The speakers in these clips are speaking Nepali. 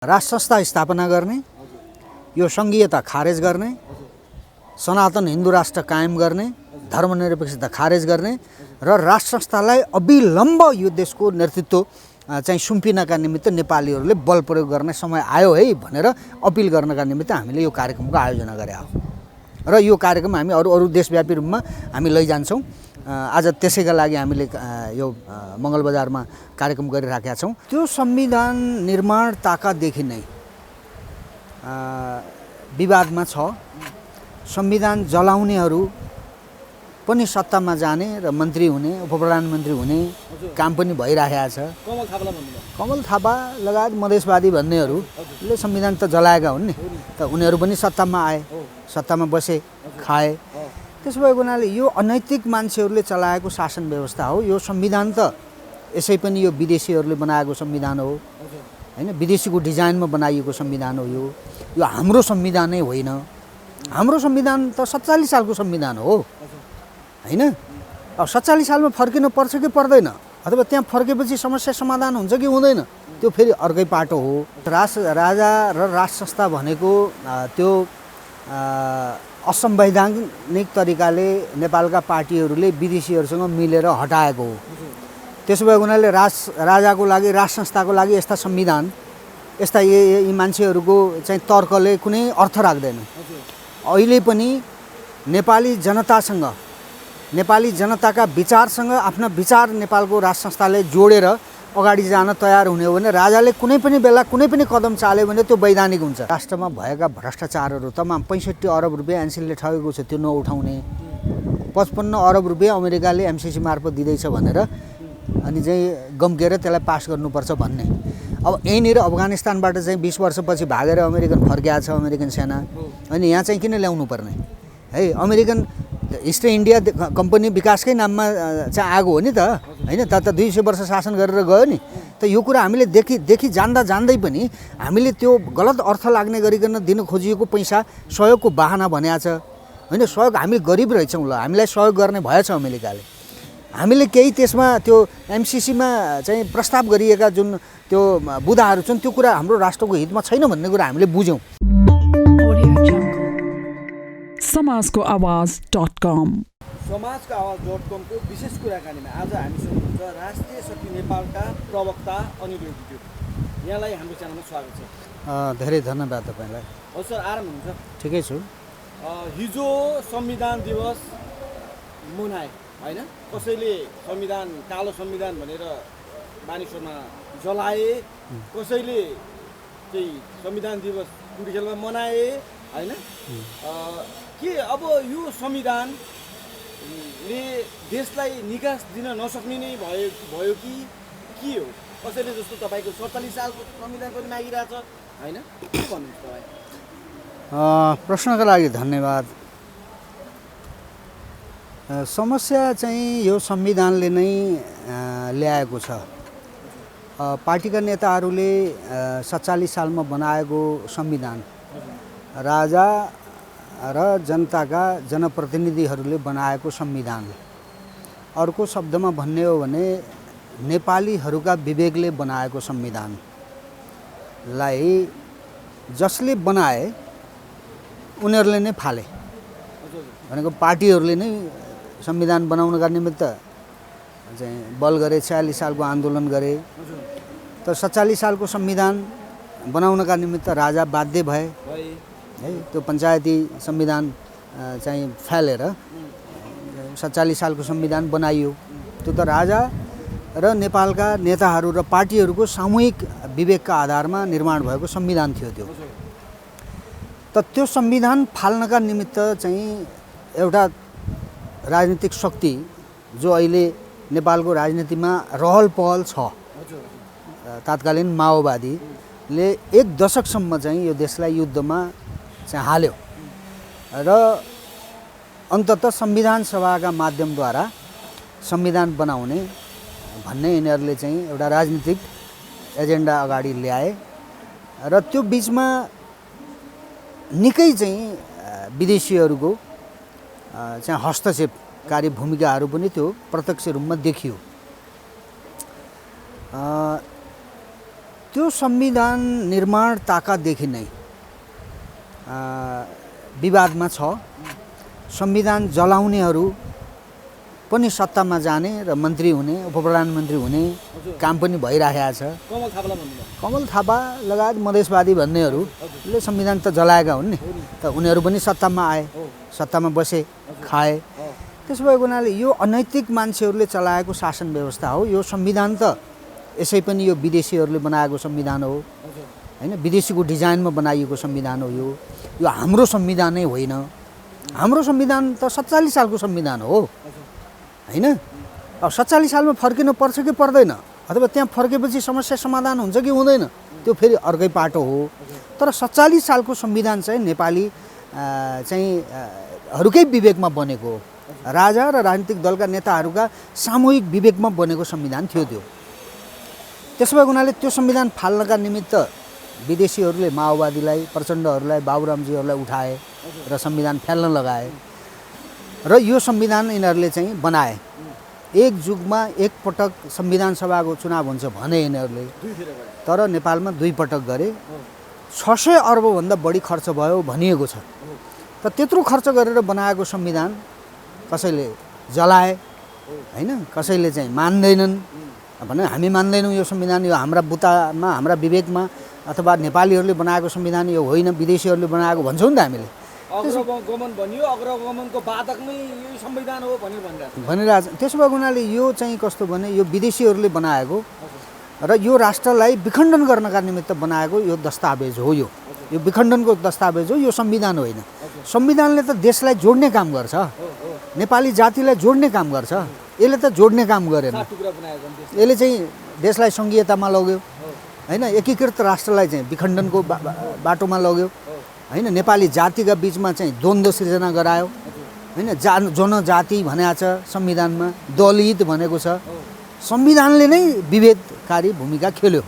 राष्ट्र संस्था स्थापना गर्ने, यो सङ्घीयता खारेज गर्ने, सनातन हिन्दू राष्ट्र कायम गर्ने, धर्मनिरपेक्षता खारेज गर्ने र राष्ट्र संस्थालाई अविलम्ब यो देशको नेतृत्व चाहिँ सुम्पिनका निमित्त नेपालीहरूले बल प्रयोग गर्ने समय आयो है भनेर अपिल गर्नका निमित्त हामीले यो कार्यक्रमको आयोजना गरे हो र यो कार्यक्रम हामी अरू देशव्यापी रूपमा हामी लैजान्छौँ। आज त्यसैका लागि हामीले यो मङ्गलबजारमा कार्यक्रम गरिराखेका छौँ। त्यो संविधान निर्माण ताकादेखि नै विवादमा छ। संविधान जलाउनेहरू पनि सत्तामा जाने र मन्त्री हुने, उपप्रधानमन्त्री हुने काम पनि भइरहेको छ। कमल थापा लगायत मधेसवादी भन्नेहरूले संविधान त जलाएका हुन् नि, त उनीहरू पनि सत्तामा आए, सत्तामा बसे, खाए। त्यसो भएको हुनाले यो अनैतिक मान्छेहरूले चलाएको शासन व्यवस्था हो। यो संविधान त यसै पनि यो विदेशीहरूले बनाएको संविधान हो हैन, विदेशीको डिजाइनमा बनाइएको संविधान हो। यो हाम्रो संविधान नै होइन। हाम्रो संविधान त 47 सालको संविधान हो हैन। अब 47 सालमा फर्किनु पर्छ कि पर्दैन, अथवा त्यहाँ फर्केपछि समस्या समाधान हुन्छ कि हुँदैन, त्यो फेरि अर्कै पाटो हो। राजा र राज संस्था भनेको त्यो असंवैधानिक तरिकाले नेपालका पार्टीहरूले विदेशीहरूसँग मिलेर हटाएको हो। त्यसो भएको हुनाले राजाको लागि, राज संस्थाको लागि यस्ता संविधान, यस्ता यी मान्छेहरूको चाहिँ तर्कले कुनै अर्थ राख्दैन। अहिले पनि नेपाली जनतासँग, नेपाली जनताका विचारसँग आफ्ना विचार नेपालको राज संस्थाले जोडेर अगाडि जान तयार हुने हो भने राजाले कुनै पनि बेला कुनै पनि कदम चाल्यो भने त्यो वैधानिक हुन्छ। राष्ट्रमा भएका भ्रष्टाचारहरू तमाम 65 अरब रुपियाँ एनसिलले ठगेको छ, त्यो नउठाउने, 55 अरब रुपियाँ अमेरिकाले एमसिसी मार्फत दिँदैछ भनेर अनि चाहिँ गम्केर त्यसलाई पास गर्नुपर्छ भन्ने। अब यहीँनिर अफगानिस्तानबाट चाहिँ 20 वर्षपछि भागेर अमेरिकन फर्किया छ अमेरिकन सेना, अनि यहाँ चाहिँ किन ल्याउनु पर्ने है? अमेरिकन इस्ट इन्डिया कम्पनी विकासकै नाममा चाहिँ आएको हो नि त हैन, त 200 वर्ष शासन गरेर गयो नि। त यो कुरा हामीले देखि जान्दै पनि हामीले त्यो गलत अर्थ लाग्ने गरिकन दिन खोजिएको पैसा सहयोगको बहाना भनेको छ हैन। सहयोग, हामी गरिब रहेछौँ, ल हामीलाई सहयोग गर्ने भएछ अमेरिकाले, हामीले केही त्यसमा त्यो एमसिसीमा चाहिँ प्रस्ताव गरिएका जुन त्यो बुदाहरू छन् त्यो कुरा हाम्रो राष्ट्रको हितमा छैन भन्ने कुरा हामीले बुझ्यौँ। समाजको आवाज.com समाजको आवाज.com को विशेष कुराकानीमा आज हामीसँग हुनुहुन्छ राष्ट्रिय शक्ति नेपालका प्रवक्ता अनिल योगी। यहाँलाई हाम्रो च्यानलमा स्वागत छ। धेरै धन्यवाद तपाईँलाई। हजुर सर, आराम हुनुहुन्छ? ठिकै छु। हिजो संविधान दिवस मनाए हैन, कसैले संविधान कालो संविधान भनेर मानिसहरूमा जलाए, कसैले चाहिँ संविधान दिवस कुटीखेलमा मनाए हैन। के अब यो संविधानले देशलाई निकास दिन नसक्ने नै भयो कि के हो? कसैले जस्तो तपाईँको 47 सालको संविधान पनि मागिरहेछ हैन, के भन्नुहुन्छ तपाईँ? प्रश्नका लागि धन्यवाद। समस्या चाहिँ यो संविधानले नै ल्याएको छ। पार्टीका नेताहरूले 47 सालमा बनाएको संविधान राजा र जनताका जनप्रतिनिधिहरूले बनाएको संविधान, अर्को शब्दमा भन्ने हो भने नेपालीहरूका विवेकले बनाएको संविधानलाई जसले बनाए उनीहरूले नै फाले। भनेको पार्टीहरूले नै संविधान बनाउनका निमित्त चाहिँ बल गरे, 46 सालको आन्दोलन गरे। त 47 सालको संविधान बनाउनका निमित्त राजा बाध्य भए है। त्यो पञ्चायती संविधान चाहिँ फालेर 47 सालको संविधान बनाइयो। त्यो त राजा र नेपालका नेताहरू र पार्टीहरूको सामूहिक विवेकका आधारमा निर्माण भएको संविधान थियो त्यो। त त्यो संविधान फाल्नका निमित्त चाहिँ एउटा राजनीतिक शक्ति जो अहिले नेपालको राजनीतिमा रहल पहल छ, तात्कालीन माओवादीले 1 दशकसम्म चाहिँ यो देशलाई युद्धमा चाहिँ हाल्यो र अन्ततः संविधान सभाका माध्यमद्वारा संविधान बनाउने भन्ने यिनीहरूले चाहिँ एउटा राजनीतिक एजेन्डा अगाडि ल्याए र त्यो बिचमा निकै चाहिँ विदेशीहरूको चाहिँ हस्तक्षेपकारी भूमिकाहरू पनि त्यो प्रत्यक्ष रूपमा देखियो। त्यो संविधान निर्माण ताकादेखि नै विवादमा छ। संविधान जलाउनेहरू पनि सत्तामा जाने र मन्त्री हुने, उपप्रधानमन्त्री हुने काम पनि भइरहेको छ। कमल थापा लगायत मधेसवादी भन्नेहरूले संविधान त जलाएका हुन् नि, त उनीहरू पनि सत्तामा आए, सत्तामा बसे, खाए। त्यसो भएको हुनाले यो अनैतिक मान्छेहरूले चलाएको शासन व्यवस्था हो। यो संविधान त यसै पनि यो विदेशीहरूले बनाएको संविधान हो हैन, विदेशीको डिजाइनमा बनाइएको संविधान हो। यो हाम्रो संविधान नै होइन। हाम्रो संविधान त 47 सालको संविधान हो हैन। अब 47 सालमा फर्किनु पर्छ कि पर्दैन, अथवा त्यहाँ फर्केपछि समस्या समाधान हुन्छ कि हुँदैन, त्यो फेरि अर्कै पाटो हो। तर 47 सालको संविधान चाहिँ नेपाली चाहिँ हरूकै विवेकमा बनेको हो। राजा र राजनीतिक दलका नेताहरूका सामूहिक विवेकमा बनेको संविधान थियो त्यो। त्यसो भएको हुनाले त्यो संविधान फाल्नका निमित्त विदेशीहरूले माओवादीलाई, प्रचण्डहरूलाई, बाबुरामजीहरूलाई उठाए र संविधान फाल्न लगाए र यो संविधान यिनीहरूले चाहिँ बनाए। एक जुगमा एक पटक संविधान सभाको चुनाव हुन्छ भने यिनीहरूले, तर नेपालमा 2 पटक गरे। 600 अर्बभन्दा बढी खर्च भयो भनिएको छ। त त्यत्रो खर्च गरेर बनाएको संविधान कसैले जलाए हैन, कसैले चाहिँ मान्दैनन् भने हामी मान्दैनौँ यो संविधान, यो हाम्रा बुतामा, हाम्रा विवेकमा अथवा नेपालीहरूले बनाएको संविधान यो होइन, विदेशीहरूले बनाएको भन्छौँ नि त हामीले। अग्रगमन भनियो, अग्रगमनको बाधकमै यो संविधान हो भनिरहेछ। त्यसो भएको हुनाले यो चाहिँ कस्तो भने यो विदेशीहरूले बनाएको र यो राष्ट्रलाई विखण्डन गर्नका निमित्त बनाएको यो दस्तावेज हो। यो विखण्डनको दस्तावेज हो, यो संविधान होइन। संविधानले त देशलाई जोड्ने काम गर्छ, नेपाली जातिलाई जोड्ने काम गर्छ। यसले त जोड्ने काम गरेन, यसले चाहिँ देशलाई सङ्घीयतामा लग्यो हैन, एकीकृत राष्ट्रलाई चाहिँ विखण्डनको बाटोमा लग्यो हैन। नेपाली जातिका बिचमा चाहिँ द्वन्द्व सृजना गरायो हैन। जनजाति भनेको छ संविधानमा, दलित भनेको छ। संविधानले नै विभेदकारी भूमिका खेल्यो।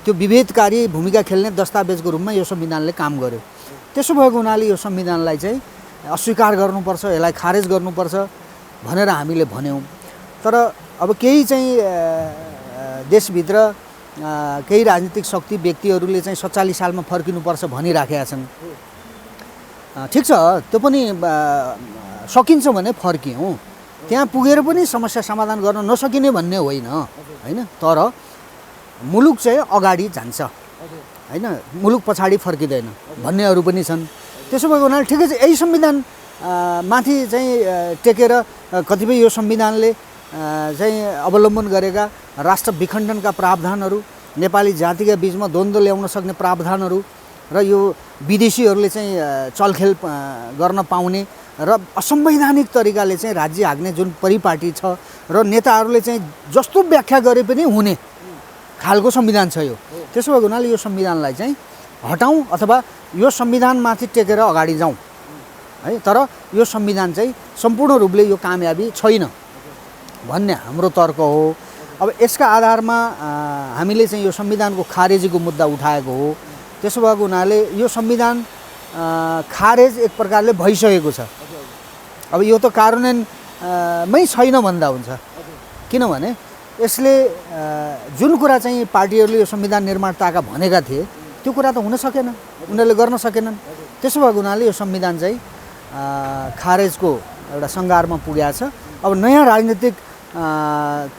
त्यो विभेदकारी भूमिका खेल्ने दस्तावेजको रूपमा यो संविधानले काम गर्यो। त्यसो भएको हुनाले यो संविधानलाई चाहिँ अस्वीकार गर्नुपर्छ, यसलाई खारेज गर्नुपर्छ भनेर हामीले भन्यौँ। तर अब केही चाहिँ देशभित्र केही राजनीतिक शक्ति व्यक्तिहरूले चाहिँ 47 सालमा फर्किनुपर्छ भनिराखेका छन्। ठिक छ, त्यो पनि सकिन्छ भने फर्कियौँ, त्यहाँ पुगेर पनि समस्या समाधान गर्न नसकिने भन्ने होइन हैन। तर मुलुक चाहिँ अगाडि जान्छ हैन, मुलुक पछाडि फर्किँदैन भन्नेहरू पनि छन्। त्यसो भएको हुनाले ठिकै छ, यही संविधान माथि चाहिँ टेकेर कतिपय यो संविधानले चाहिँ अवलम्बन गरेका राष्ट्र विखण्डनका प्रावधानहरू, नेपाली जातिका बिचमा द्वन्द्व ल्याउन सक्ने प्रावधानहरू र यो विदेशीहरूले चाहिँ चलखेल गर्न पाउने र असंवैधानिक तरिकाले चाहिँ राज्य हाँक्ने जुन परिपाटी छ र नेताहरूले चाहिँ जस्तो व्याख्या गरे पनि हुने खालको संविधान छ यो। त्यसो भएको हुनाले यो संविधानलाई चाहिँ हटाउँ अथवा यो संविधानमाथि टेकेर अगाडि जाउँ है। तर यो संविधान चाहिँ सम्पूर्ण रूपले यो कामयाबी छैन भन्ने हाम्रो तर्क हो। अब यसका आधारमा हामीले चाहिँ यो संविधानको खारेजीको मुद्दा उठाएको हो। त्यसो भएको हुनाले यो संविधान खारेज एक प्रकारले भइसकेको छ। अब यो त कार्यान्वयनमै छैन भन्दा हुन्छ, किनभने यसले जुन कुरा चाहिँ पार्टीहरूले यो संविधान निर्माण ताका भनेका थिए त्यो कुरा त हुन सकेन, उनीहरूले गर्न सकेनन्। त्यसो भएको हुनाले यो संविधान चाहिँ खारेजको एउटा सङ्घारमा पुगेको छ। अब नयाँ राजनीतिक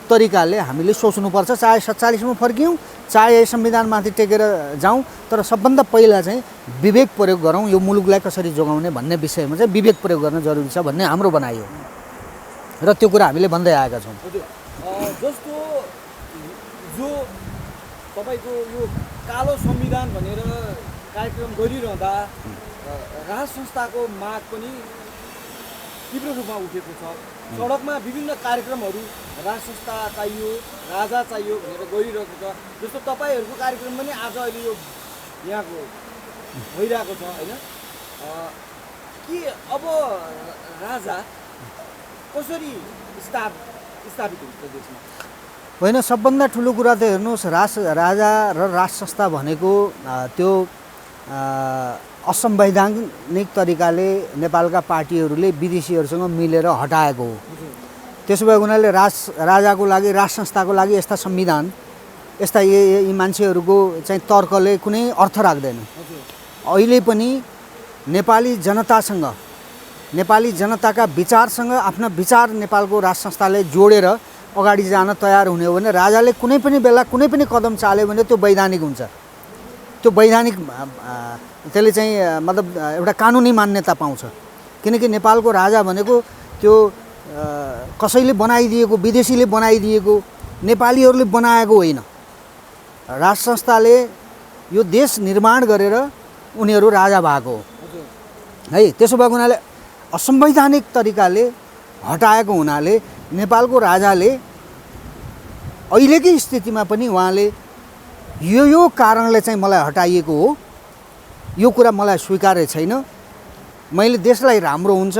तरिकाले हामीले सोच्नुपर्छ, चाहे 47 फर्कियौँ, चाहे यही संविधानमाथि टेकेर जाउँ, तर सबभन्दा पहिला चाहिँ विवेक प्रयोग गरौँ। यो मुलुकलाई कसरी जोगाउने भन्ने विषयमा चाहिँ विवेक प्रयोग गर्न जरुरी छ भन्ने हाम्रो भनाइ हो र त्यो कुरा हामीले भन्दै आएका छौँ। जस्तो जो तपाईँको यो कालो संविधान भनेर कार्यक्रम गरिरहँदा राज संस्थाको माग पनि तीव्र रूपमा उठेको छ। सडकमा विभिन्न कार्यक्रमहरू राज संस्था चाहियो, राजा चाहियो भनेर गरिरहेको छ। जस्तो तपाईँहरूको कार्यक्रम पनि आज अहिले यो यहाँको भइरहेको छ होइन। कि अब राजा कसरी स्थापित हुन्छ देशमा? होइन, सबभन्दा ठुलो कुरा त हेर्नुहोस्, राजा र राज संस्था भनेको त्यो असंवैधानिक तरिकाले नेपालका पार्टीहरूले विदेशीहरूसँग मिलेर हटाएको हो। त्यसो भएको हुनाले राजाको लागि, राज संस्थाको लागि यस्ता संविधान यस्ता यी मान्छेहरूको चाहिँ तर्कले कुनै अर्थ राख्दैन। अहिले पनि नेपाली जनतासँग, नेपाली जनताका विचारसँग आफ्ना विचार नेपालको राज संस्थाले जोडेर अगाडि जान तयार हुने हो भने राजाले कुनै पनि बेला कुनै पनि कदम चाल्यो भने त्यो वैधानिक हुन्छ। त्यो वैधानिक त्यसले चाहिँ मतलब एउटा कानुनी मान्यता पाउँछ। किनकि नेपालको राजा भनेको त्यो कसैले बनाइदिएको, विदेशीले बनाइदिएको, नेपालीहरूले बनाएको होइन। राज संस्थाले यो देश निर्माण गरेर उनीहरू राजा भएको हो है। त्यसो भएको हुनाले असंवैधानिक तरिकाले हटाएको हुनाले नेपालको राजाले अहिलेकै स्थितिमा पनि उहाँले यो कारणले चाहिँ मलाई हटाइएको हो, यो कुरा मलाई स्वीकार्य छैन, मैले देशलाई राम्रो हुन्छ,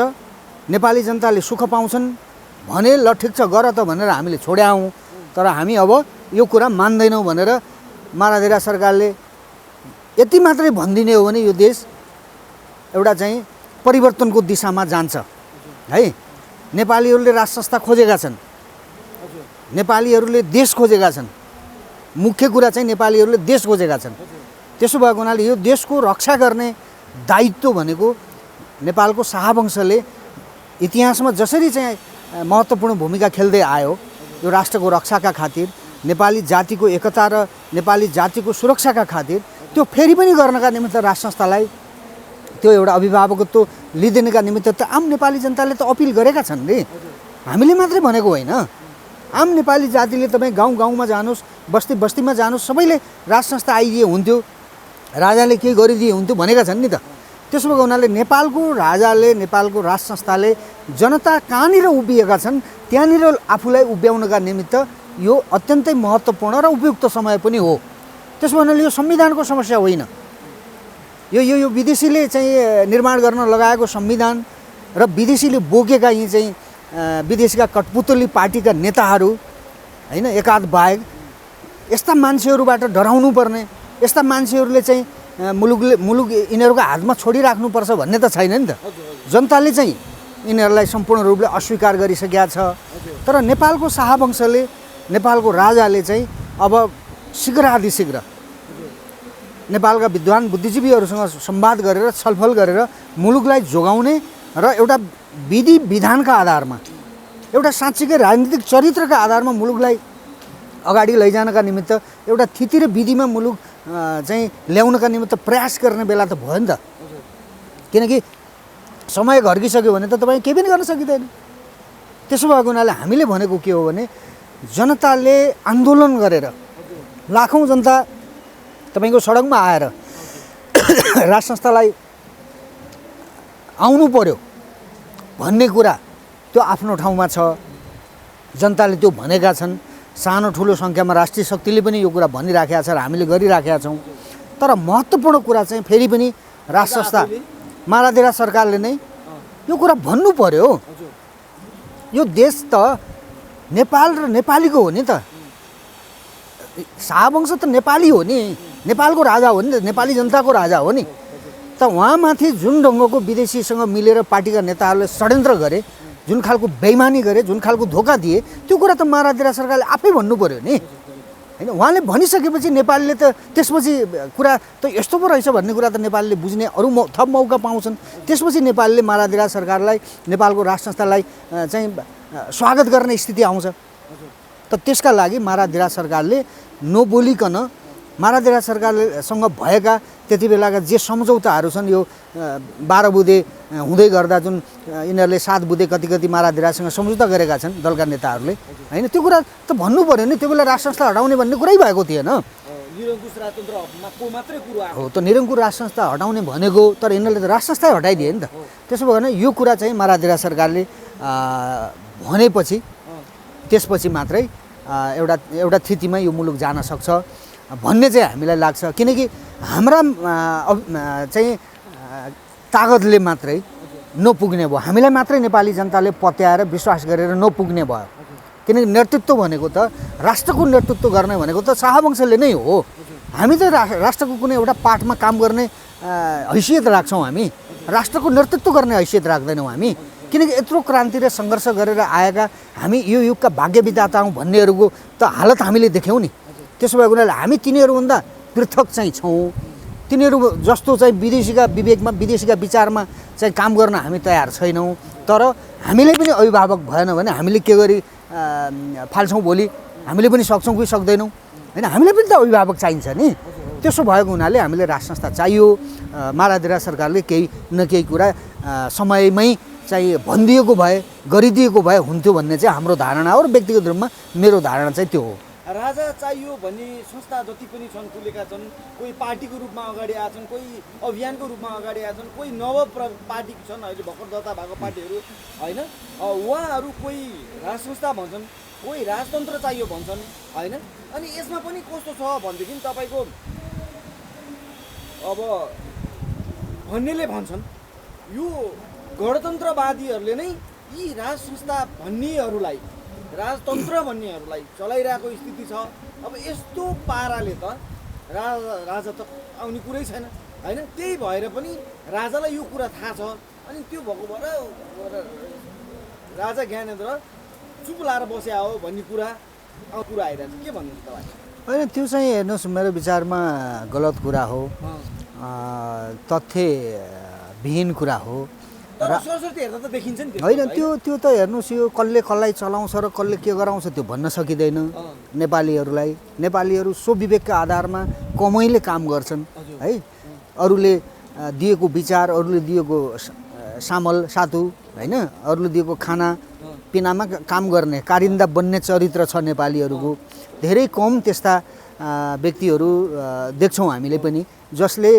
नेपाली जनताले सुख पाउँछन् भने ल ठिक छ गर त भनेर हामीले छोड्या हौँ। तर हामी अब यो कुरा मान्दैनौँ भनेर मारादेरा सरकारले यति मात्रै भनिदिने हो भने यो देश एउटा चाहिँ परिवर्तनको दिशामा जान्छ है। नेपालीहरूले राज संस्था खोजेका छन्, नेपालीहरूले देश खोजेका छन्, मुख्य कुरा चाहिँ नेपालीहरूले देश खोजेका छन्। त्यसो भएको हुनाले यो देशको रक्षा गर्ने दायित्व भनेको नेपालको शाहवंशले इतिहासमा जसरी चाहिँ महत्त्वपूर्ण भूमिका खेल्दै आयो यो राष्ट्रको रक्षाका खातिर, नेपाली जातिको एकता र नेपाली जातिको सुरक्षाका खातिर, त्यो फेरि पनि गर्नका निमित्त राज संस्थालाई त्यो एउटा अभिभावकत्व लिदिनका निमित्त त आम नेपाली जनताले त अपिल गरेका छन् रे। हामीले मात्रै भनेको होइन, आम नेपाली जातिले तपाईँ गाउँ गाउँमा जानुहोस्, बस्ती बस्तीमा जानुहोस्, सबैले राज संस्था आइदिए हुन्थ्यो, राजाले के गरिदिए हुन्थ्यो भनेका छन् नि त। त्यसो भएको हुनाले नेपालको राजाले, नेपालको राज संस्थाले जनता कहाँनिर उभिएका छन् त्यहाँनिर आफूलाई उभ्याउनका निमित्त यो अत्यन्तै महत्त्वपूर्ण र उपयुक्त समय पनि हो। त्यसो हुनाले यो संविधानको समस्या होइन, यो विदेशीले चाहिँ निर्माण गर्न लगाएको संविधान र विदेशीले बोकेका यी चाहिँ विदेशीका कठपुतली पार्टीका नेताहरू होइन, एकाध बाहेक यस्ता मान्छेहरूबाट डराउनु पर्ने, यस्ता मान्छेहरूले चाहिँ मुलुक यिनीहरूको हातमा छोडिराख्नुपर्छ भन्ने त छैन नि त। जनताले चाहिँ यिनीहरूलाई सम्पूर्ण रूपले अस्वीकार गरिसकेका छ। तर नेपालको शाहवंशले, नेपालको राजाले चाहिँ अब शीघ्र नेपालका विद्वान बुद्धिजीवीहरूसँग संवाद गरेर छलफल गरेर मुलुकलाई जोगाउने र एउटा विधि विधानका आधारमा, एउटा साँच्चीकै राजनीतिक चरित्रका आधारमा मुलुकलाई अगाडि लैजानका निमित्त एउटा थिति र विधिमा मुलुक चाहिँ ल्याउनका निमित्त प्रयास गर्ने बेला त भयो नि त। किनकि समय घर्किसक्यो भने त तपाईँ केही पनि गर्न सकिँदैन। त्यसो भएको हुनाले हामीले भनेको के हो भने जनताले आन्दोलन गरेर लाखौँ जनता तपाईको सडकमा आएर राज संस्थालाई आउनु पर्यो भन्ने कुरा त्यो आफ्नो ठाउँमा छ। जनताले त्यो भनेका छन्, सानो ठुलो सङ्ख्यामा राष्ट्रिय शक्तिले पनि यो कुरा भनिराखेका छ र हामीले गरिराखेका छौँ। तर महत्त्वपूर्ण कुरा चाहिँ फेरि पनि राज संस्था मारादेरा सरकारले नै यो कुरा भन्नु पर्यो। यो देश त नेपाल र नेपालीको हो नि त, शाहवंश त नेपाली हो नि, नेपालको राजा हो नि त, नेपाली जनताको राजा हो नि। त उहाँमाथि जुन ढङ्गको विदेशीसँग मिलेर पार्टीका नेताहरूले षड्यन्त्र गरे, जुन खालको बेइमानी गरे, जुन खालको धोका दिए, त्यो कुरा त मारादेरा सरकारले आफै भन्नु पर्यो नि होइन। उहाँले भनिसकेपछि नेपालीले त त्यसपछि कुरा त यस्तो पो रहेछ भन्ने कुरा त नेपालीले बुझ्ने अरू थप मौका पाउँछन्। त्यसपछि नेपालीले मारादेरा सरकारलाई, नेपालको राज संस्थालाई चाहिँ स्वागत गर्ने स्थिति आउँछ। त त्यसका लागि मारादेरा सरकारले नबोलिकन मारादेरा सरकारसँग भएका त्यति बेलाका जे सम्झौताहरू छन्, यो 12 बुँदे हुँदै गर्दा जुन यिनीहरूले 7 बुँदे कति मारादेरासँग सम्झौता गरेका छन् दलका नेताहरूले होइन, त्यो कुरा त भन्नु पर्यो नि। त्यो बेला राज संस्था हटाउने भन्ने कुरै भएको थिएन। हो त निरङ्कुश राज संस्था हटाउने भनेको, तर यिनीहरूले त राज संस्था हटाइदिए नि त। त्यसो भयो भने यो कुरा चाहिँ मारादेरा सरकारले भनेपछि त्यसपछि मात्रै एउटा स्थितिमा यो मुलुक जान सक्छ भन्ने चाहिँ हामीलाई लाग्छ। किनकि हाम्रा चाहिँ तागतले मात्रै नपुग्ने भयो, हामीलाई मात्रै नेपाली जनताले पत्याएर विश्वास गरेर नपुग्ने भयो। किनकि नेतृत्व भनेको त, राष्ट्रको नेतृत्व गर्ने भनेको त शाहवंशले नै हो। हामी त राष्ट्रको कुनै एउटा पाठमा काम गर्ने हैसियत राख्छौँ, हामी राष्ट्रको नेतृत्व गर्ने हैसियत राख्दैनौँ हामी। किनकि यत्रो क्रान्ति र सङ्घर्ष गरेर आएका हामी यो युगका भाग्य विधाता हौँ भन्नेहरूको त हालत हामीले देख्यौँ नि। त्यसो भएको हुनाले हामी तिनीहरूभन्दा पृथक चाहिँ छौँ। तिनीहरू जस्तो चाहिँ विदेशीका विवेकमा विदेशीका विचारमा चाहिँ काम गर्न हामी तयार छैनौँ। तर हामीले पनि अभिभावक भएन भने हामीले के गरी फाल्छौँ भोलि? हामीले पनि सक्छौँ कि सक्दैनौँ? होइन, हामीलाई पनि त अभिभावक चाहिन्छ नि। त्यसो भएको हुनाले हामीले राज संस्था चाहियो। मालाधिराज सरकारले केही न केही कुरा समयमै चाहिँ भनिदिएको भए गरिदिएको भए हुन्थ्यो भन्ने चाहिँ हाम्रो धारणा हो र व्यक्तिगत रूपमा मेरो धारणा चाहिँ त्यो हो। राजा चाहियो भन्ने संस्था जति पनि छन् खुलेका छन्। कोही पार्टीको रूपमा अगाडि आएछन्, कोही अभियानको रूपमा अगाडि आएछन्, कोही नव पार्टी छन्, अहिले भर्खर दर्ता भएको पार्टीहरू होइन। उहाँहरू कोही राज संस्था भन्छन्, कोही राजतन्त्र चाहियो भन्छन् होइन। अनि यसमा पनि कस्तो छ भनेदेखि तपाईँको अब भन्नेले भन्छन् यो गणतन्त्रवादीहरूले नै यी राज संस्था भन्नेहरूलाई, राजतन्त्र भन्नेहरूलाई चलाइरहेको स्थिति छ। अब यस्तो पाराले त राजा त आउने कुरै छैन होइन। त्यही भएर पनि राजालाई यो कुरा थाहा छ। अनि त्यो भएको भएर राजा ज्ञानेन्द्र चुप लाएर बस्या हो भन्ने कुरा आइरहेको छ। के भन्नुहुन्छ तपाईँ? होइन, त्यो चाहिँ हेर्नुहोस्, मेरो विचारमा गलत कुरा हो, तथ्यविहीन कुरा हो। सरस्वती हेर्दा त देखिन्छ नि। होइन, त्यो त हेर्नुहोस्, यो कसले कसलाई चलाउँछ र कसले के गराउँछ त्यो भन्न सकिँदैन। नेपालीहरू स्वविवेकका आधारमा कमैले काम गर्छन् है। अरूले दिएको विचार, अरूले दिएको सामल सातु होइन, अरूले दिएको खाना पिनामा काम गर्ने कारिन्दा बन्ने चरित्र छ नेपालीहरूको। धेरै कम त्यस्ता व्यक्तिहरू देख्छौँ हामीले पनि, जसले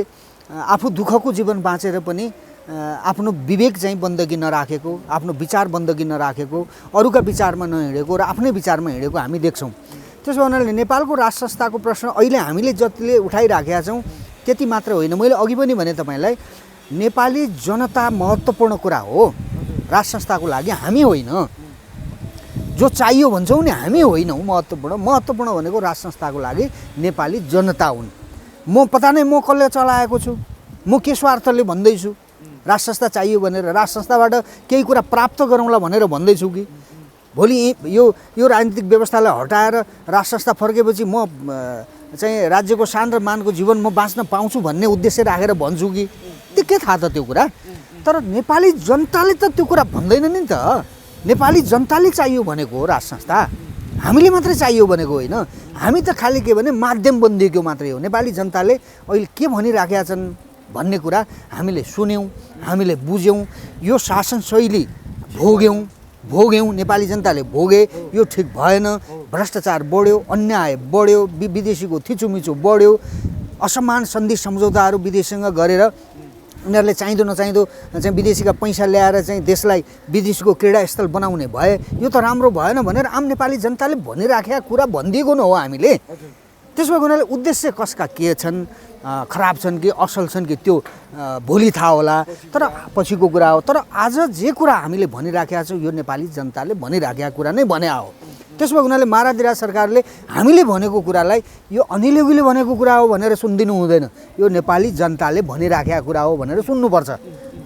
आफू दुःखको जीवन बाँचेर पनि आफ्नो विवेक चाहिँ बन्दगी नराखेको, आफ्नो विचार बन्दगी नराखेको, अरूका विचारमा नहिँडेको र आफ्नै विचारमा हिँडेको हामी देख्छौँ। त्यसो हुनाले नेपालको राज संस्थाको प्रश्न अहिले हामीले जतिले उठाइराखेका छौँ त्यति मात्र होइन। मैले अघि पनि भने तपाईँलाई, नेपाली जनता महत्त्वपूर्ण कुरा हो राज संस्थाको लागि, हामी होइन। जो चाहियो भन्छौँ नि, हामी होइनौँ महत्त्वपूर्ण भनेको राज संस्थाको लागि नेपाली जनता हुन्। म पता नै म कसले चलाएको छु, म के स्वार्थले भन्दैछु राज संस्था चाहियो भनेर, राज संस्थाबाट केही कुरा प्राप्त गरौँला भनेर भन्दैछु कि भोलि यो राजनीतिक व्यवस्थालाई हटाएर राज संस्था फर्केपछि म चाहिँ राज्यको शान र मानको जीवन म बाँच्न पाउँछु भन्ने उद्देश्य राखेर भन्छु कि? त्यो के थाहा त त्यो कुरा? तर नेपाली जनताले त त्यो कुरा भन्दैन नि त। नेपाली जनताले चाहियो भनेको हो राज संस्था, हामीले मात्रै चाहियो भनेको होइन। हामी त खालि के भने माध्यम बनिदिएको मात्रै हो। नेपाली जनताले अहिले के भनिराखेका छन् भन्ने कुरा हामीले सुन्यौँ, हामीले बुझ्यौँ, यो शासन शैली भोग्यौँ, नेपाली जनताले भोगे। यो ठिक भएन, भ्रष्टाचार बढ्यो, अन्याय बढ्यो, विदेशीको थिचोमिचो बढ्यो, असमान सन्धि सम्झौताहरू विदेशसँग गरेर उनीहरूले चाहिँदो नचाहिँदो चाहिँ विदेशीका पैसा ल्याएर चाहिँ देशलाई विदेशको क्रीडास्थल बनाउने भए। यो त राम्रो भएन भनेर आम नेपाली जनताले भनिराखेका कुरा भनिदिएको न हो हामीले। त्यसो भएको हुनाले उद्देश्य कसका के छन्, खराब छन् कि असल छन् कि त्यो भोलि थाहा होला, तर पछिको कुरा हो। तर आज जे कुरा हामीले भनिराखेका छौँ यो नेपाली जनताले भनिराखेका कुरा नै भने हो। त्यसो भएको हुनाले मालाधिराज सरकारले हामीले भनेको कुरालाई यो अनिल योगीले भनेको कुरा हो भनेर सुनिदिनु हुँदैन। यो नेपाली जनताले भनिराखेका कुरा हो भनेर सुन्नुपर्छ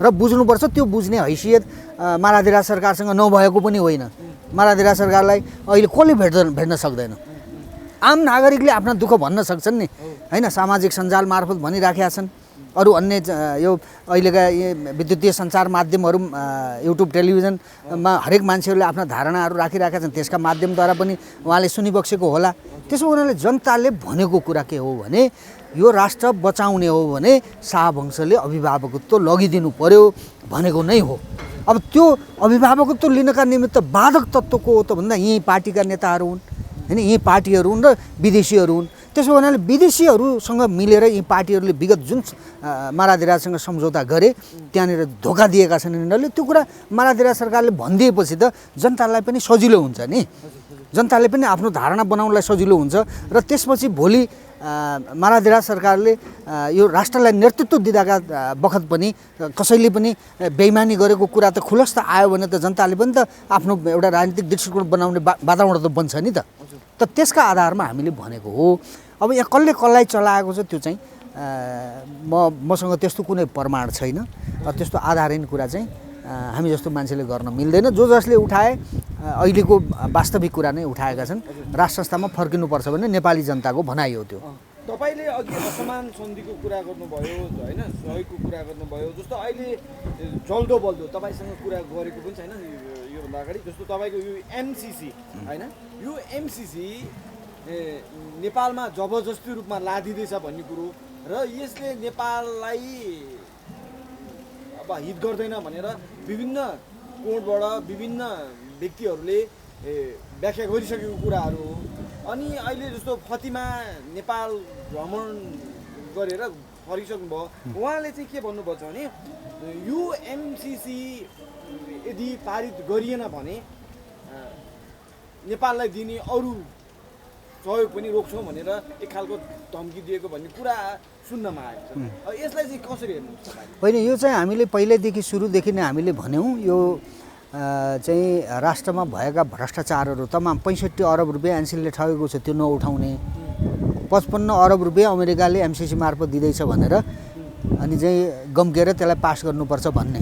र बुझ्नुपर्छ। त्यो बुझ्ने हैसियत मालाधिराज सरकारसँग नभएको पनि होइन। मालाधिराज सरकारलाई अहिले कसले भेट्न सक्दैन। आम नागरिकले आफ्ना दुःख भन्न सक्छन् नि होइन, सामाजिक सञ्जाल मार्फत भनिराखेका छन्। अरू अन्य यो अहिलेका विद्युतीय सञ्चार माध्यमहरू, युट्युब टेलिभिजनमा हरेक मान्छेहरूले आफ्ना धारणाहरू राखिरहेका छन्, त्यसका माध्यमद्वारा पनि उहाँले सुनिबक्सेको होला। त्यसो हुनाले जनताले भनेको कुरा के हो भने यो राष्ट्र बचाउने हो भने शाहवंशले अभिभावकत्व लगिदिनु पर्यो भनेको नै हो। अब त्यो अभिभावकत्व लिनका निमित्त बाधक तत्त्व को हो त भन्दा यही पार्टीका नेताहरू हुन् होइन, यही पार्टीहरू हुन् र विदेशीहरू हुन्। त्यसो हुनाले विदेशीहरूसँग मिलेर यी पार्टीहरूले विगत जुन मालाधिराजसँग सम्झौता गरे त्यहाँनिर धोका दिएका छन् यिनीहरूले। त्यो कुरा मालाधिराज सरकारले भनिदिएपछि त जनतालाई पनि सजिलो हुन्छ नि, जनताले पनि आफ्नो धारणा बनाउनलाई सजिलो हुन्छ। र त्यसपछि भोलि मालाधिराज सरकारले यो राष्ट्रलाई नेतृत्व दिँदाका बखत पनि कसैले पनि बेइमानी गरेको कुरा त खुलस्त आयो भने त जनताले पनि त आफ्नो एउटा राजनीतिक दृष्टिकोण बनाउने वातावरण त बन्छ नि त। त्यसका आधारमा हामीले भनेको हो। अब यहाँ कसले कसलाई चलाएको छ त्यो चाहिँ मसँग त्यस्तो कुनै प्रमाण छैन। त्यस्तो आधारहीन कुरा चाहिँ हामी जस्तो मान्छेले गर्न मिल्दैन। जो जसले उठाए अहिलेको वास्तविक कुरा नै उठाएका छन्। राज संस्थामा फर्किनुपर्छ भन्ने नेपाली जनताको भनाइ हो त्यो। तपाईँले अघि असमान सन्धिको कुरा गर्नुभयो होइन, सहयोगको कुरा गर्नुभयो, जस्तो अहिले जल्दो बल्दो तपाईँसँग कुरा गरेको पनि छैन योभन्दा अगाडि, जस्तो तपाईँको यो एमसिसी होइन, यो एमसिसी नेपालमा जबरजस्ती रूपमा लादिँदैछ भन्ने कुरो र यसले नेपाललाई अब हित गर्दैन भनेर विभिन्न कोणबाट विभिन्न व्यक्तिहरूले व्याख्या गरिसकेको कुराहरू हो। अनि अहिले जस्तो फतिमा नेपाल भ्रमण गरेर फर्किसक्नुभयो, उहाँले चाहिँ के भन्नुभएको छ भने यो एमसिसी यदि पारित गरिएन भने नेपाललाई दिने अरू सहयोग पनि रोक्छौँ भनेर एक खालको धम्की दिएको भन्ने कुरा सुन्नमा आएको छ। यसलाई चाहिँ कसरी हेर्नुहुन्छ तपाईँ? होइन, यो चाहिँ हामीले पहिल्यैदेखि सुरुदेखि नै हामीले भन्यौँ, यो चाहिँ राष्ट्रमा भएका भ्रष्टाचारहरू तमाम 65 अरब रुपियाँ एनसिलले ठगेको छ त्यो नउठाउने, 55 अरब रुपियाँ अमेरिकाले एमसिसी मार्फत दिँदैछ भनेर अनि चाहिँ गम्केर त्यसलाई पास गर्नुपर्छ भन्ने।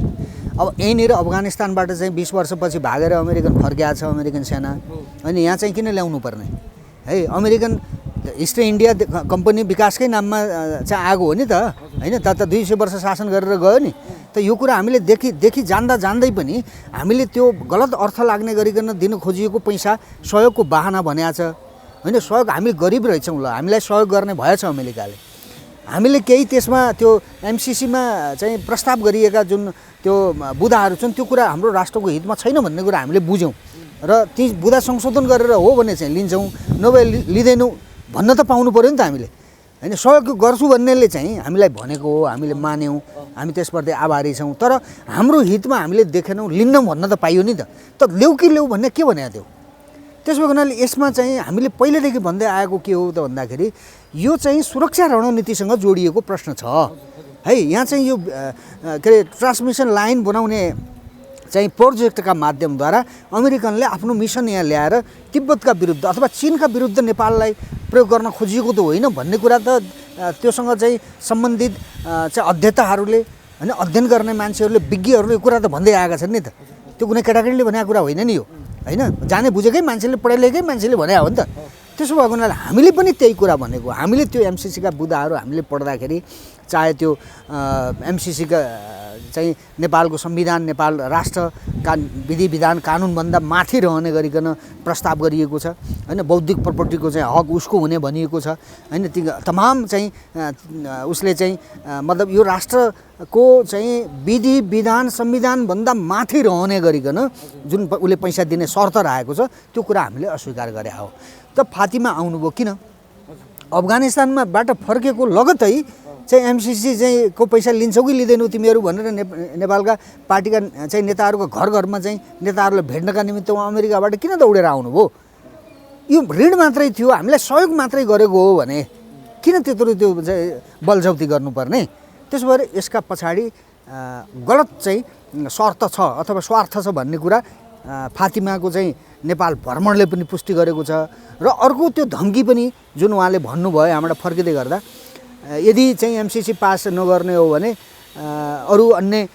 अब यहीँनिर अफगानिस्तानबाट चाहिँ 20 वर्षपछि भागेर अमेरिकन फर्किएको छ अमेरिकन सेना, अनि यहाँ चाहिँ किन ल्याउनु पर्ने है? अमेरिकन इस्ट इन्डिया कम्पनी विकासकै नाममा चाहिँ आएको हो नि त होइन, त 200 वर्ष शासन गरेर गयो नि त। यो कुरा हामीले देखि जान्दै पनि हामीले त्यो गलत अर्थ लाग्ने गरिकन दिन खोजिएको पैसा सहयोगको बहाना भनेको छ होइन। सहयोग हामी गरिब रहेछौँ, ल हामीलाई सहयोग गर्ने भएछ अमेरिकाले, हामीले केही त्यसमा त्यो एमसिसीमा चाहिँ प्रस्ताव गरिएका जुन त्यो बुदाहरू छन् त्यो कुरा हाम्रो राष्ट्रको हितमा छैन भन्ने कुरा हामीले बुझ्यौँ र ती बुदा संशोधन गरेर हो भने चाहिँ लिन्छौँ, नभए लिँदैनौँ भन्न त पाउनु पऱ्यो नि त हामीले होइन। सहयोग गर्छु भन्नेले चाहिँ हामीलाई भनेको हो, हामीले मान्यौँ, हामी त्यसप्रति आभारी छौँ, तर हाम्रो हितमा हामीले देखेनौँ, लिन्नौँ भन्न त पाइयो नि त। त ल्याउ कि ल्याउ भन्ने के भनेको थियो? त्यसो हुनाले यसमा चाहिँ हामीले पहिलेदेखि भन्दै आएको के हो त भन्दाखेरि यो चाहिँ सुरक्षा रणनीतिसँग जोडिएको प्रश्न छ है। यहाँ चाहिँ यो के अरे ट्रान्समिसन लाइन बनाउने चाहिँ प्रोजेक्टका माध्यमद्वारा अमेरिकनले आफ्नो मिसन यहाँ ल्याएर तिब्बतका विरुद्ध अथवा चिनका विरुद्ध नेपाललाई प्रयोग गर्न खोजिएको त होइन भन्ने कुरा त त्योसँग चाहिँ सम्बन्धित चाहिँ अध्येताहरूले होइन, अध्ययन गर्ने मान्छेहरूले विज्ञहरूले कुरा त भन्दै आएका छन् नि त। त्यो कुनै केटाकेटीले भनेको कुरा होइन नि यो होइन, जाने बुझेकै मान्छेले पढे लेखेकै मान्छेले भने हो नि त। त्यसो भएको हुनाले हामीले पनि त्यही कुरा भनेको, हामीले त्यो एमसिसीका बुदाहरू हामीले पढ्दाखेरि चाहे त्यो एमसिसीका चाहिँ नेपालको संविधान नेपाल राष्ट्रका विधि विधान कानुनभन्दा माथि रहने गरिकन प्रस्ताव गरिएको छ होइन। बौद्धिक प्रपर्टीको चाहिँ हक उसको हुने भनिएको छ होइन। ती तमाम चाहिँ उसले चाहिँ मतलब यो राष्ट्रको चाहिँ विधि विधान संविधानभन्दा माथि रहने गरिकन जुन उसले पैसा दिने शर्त राखेको छ त्यो कुरा हामीले अस्वीकार गरे हो। त फातिमा आउनुभयो किन? अफगानिस्तानमा बाट फर्केको लगत्तै चाहिँ एमसिसी चाहिँ को पैसा लिन्छौ कि लिँदैनौ तिमीहरू भनेर नेपालका पार्टीका चाहिँ नेताहरूको घर घरमा चाहिँ नेताहरूलाई भेट्नका निमित्त उहाँ अमेरिकाबाट किन दौडेर आउनुभयो? यो ऋण मात्रै थियो, हामीलाई सहयोग मात्रै गरेको हो भने किन त्यत्रो त्यो चाहिँ बलजौती गर्नुपर्ने? त्यसो भएर यसका पछाडि गलत चाहिँ शर्त छ अथवा स्वार्थ छ भन्ने कुरा फातिमाको चाहिँ नेपाल भ्रमणले पनि पुष्टि गरेको छ। र अर्को त्यो धम्की पनि जुन उहाँले भन्नुभयो यहाँबाट फर्किँदै गर्दा यदि चाहिँ एमसिसी पास नगर्ने हो भने अरू अन्य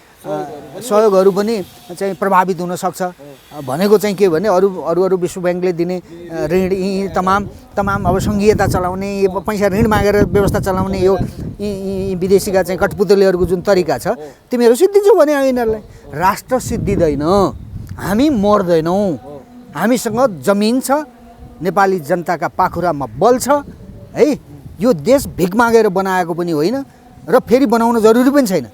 सहयोगहरू पनि चाहिँ प्रभावित हुनसक्छ भनेको चाहिँ के भने अरू विश्व ब्याङ्कले दिने ऋण यी तमाम अब सङ्घीयता चलाउने पैसा ऋण मागेर व्यवस्था चलाउने यो यी विदेशीका चाहिँ कठपुतलीहरूको जुन तरिका छ तिमीहरू सिद्धिन्छौ भने यिनीहरूलाई राष्ट्र सिद्धिँदैन, हामी मर्दैनौँ, हामीसँग जमिन छ, नेपाली जनताका पाखुरामा बल छ है। यो देश भिख मागेर बनाएको पनि होइन र फेरि बनाउन जरुरी पनि छैन,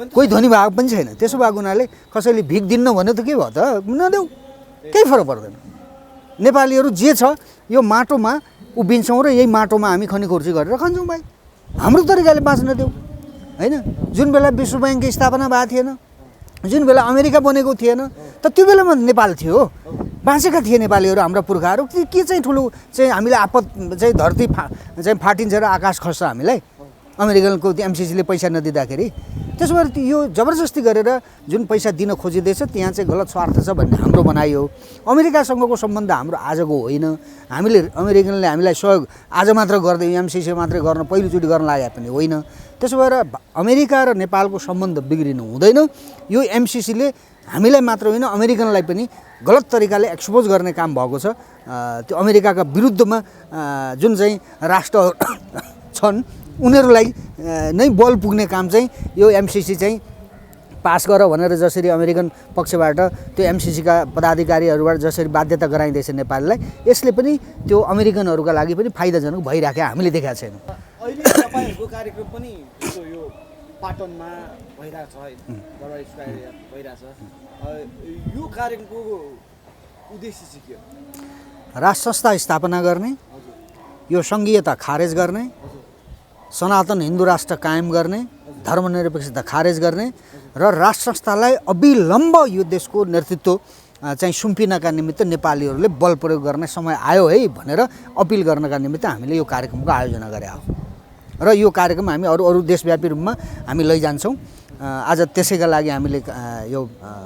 कोही धनी भएको पनि छैन। त्यसो भएको हुनाले कसैले भिख दिन्न भन्यो त के भयो त? नदेऊ, केही फरक पर्दैन। नेपालीहरू जे छ यो माटोमा उभिन्छौँ र यही माटोमा हामी खनी खोर्ची गरेर खान्छौँ भाइ, हाम्रो तरिकाले बाँच्न देऊ होइन। जुन बेला विश्व ब्याङ्कको स्थापना भएको थिएन, जुन बेला अमेरिका बनेको थिएन त त्यो बेलामा नेपाल थियो, बाँचेका थिए नेपालीहरू हाम्रा पुर्खाहरू। के चाहिँ ठुलो चाहिँ हामीले आपत चाहिँ धरती चाहिँ फाटिन्छ र आकाश खस्छ हामीलाई अमेरिकनको एमसिसीले पैसा नदिँदाखेरि त्यसो भएर यो जबरजस्ती गरेर जुन पैसा दिन खोजिँदैछ त्यहाँ चाहिँ गलत स्वार्थ छ भन्ने हाम्रो भनाइ हो। अमेरिकासँगको सम्बन्ध हाम्रो आजको होइन। हामीले अमेरिकनले हामीलाई सहयोग आज मात्र गर्दै एमसिसी मात्रै गर्न पहिलोचोटि गर्न लागे पनि होइन। त्यसो भएर अमेरिका र नेपालको सम्बन्ध बिग्रिनु हुँदैन। यो एमसिसीले हामीलाई मात्र होइन अमेरिकनलाई पनि गलत तरिकाले एक्सपोज गर्ने काम भएको छ। त्यो अमेरिकाका विरुद्धमा जुन चाहिँ राष्ट्रहरू छन् उनीहरूलाई नै बल पुग्ने काम चाहिँ यो एमसिसी चाहिँ पास गर भनेर जसरी अमेरिकन पक्षबाट त्यो एमसिसीका पदाधिकारीहरूबाट जसरी बाध्यता गराइँदैछ नेपाललाई, यसले पनि त्यो अमेरिकनहरूका लागि पनि फाइदाजनक भइराखेको हामीले देखाएको छैन। अहिले तपाईँहरूको कार्यक्रम पनि यो पाटनमा भइरहेछ है, बडा स्क्वायर भइरहेछ। यो कार्यक्रमको उद्देश्य चाहिँ के हो? राष्ट्र संस्था स्थापना गर्ने, यो सङ्घीयता खारेज गर्ने, सनातन हिन्दू राष्ट्र कायम गर्ने, धर्मनिरपेक्षता खारेज गर्ने र राष्ट्र संस्थालाई अविलम्ब यो देशको नेतृत्व चाहिँ सुम्पिनका निमित्त नेपालीहरूले बल प्रयोग गर्ने समय आयो है भनेर अपिल गर्नका निमित्त हामीले यो कार्यक्रमको आयोजना गरे हो र यो कार्यक्रम हामी अरू देशव्यापी रूपमा हामी लैजान्छौँ। आज त्यसैका लागि हामीले यो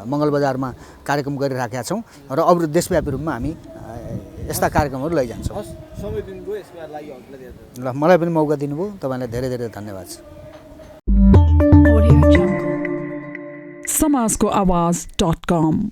मङ्गलबजारमा कार्यक्रम गरिराखेका छौँ र अरू देशव्यापी रूपमा हामी यस्ता कार्यक्रमहरू लैजान्छौँ। समय दिनुभयो यसको लागि हजुरलाई ल, मलाई पनि मौका दिनुभयो, तपाईँलाई धेरै धेरै धन्यवाद छ। समाजको आवाज.com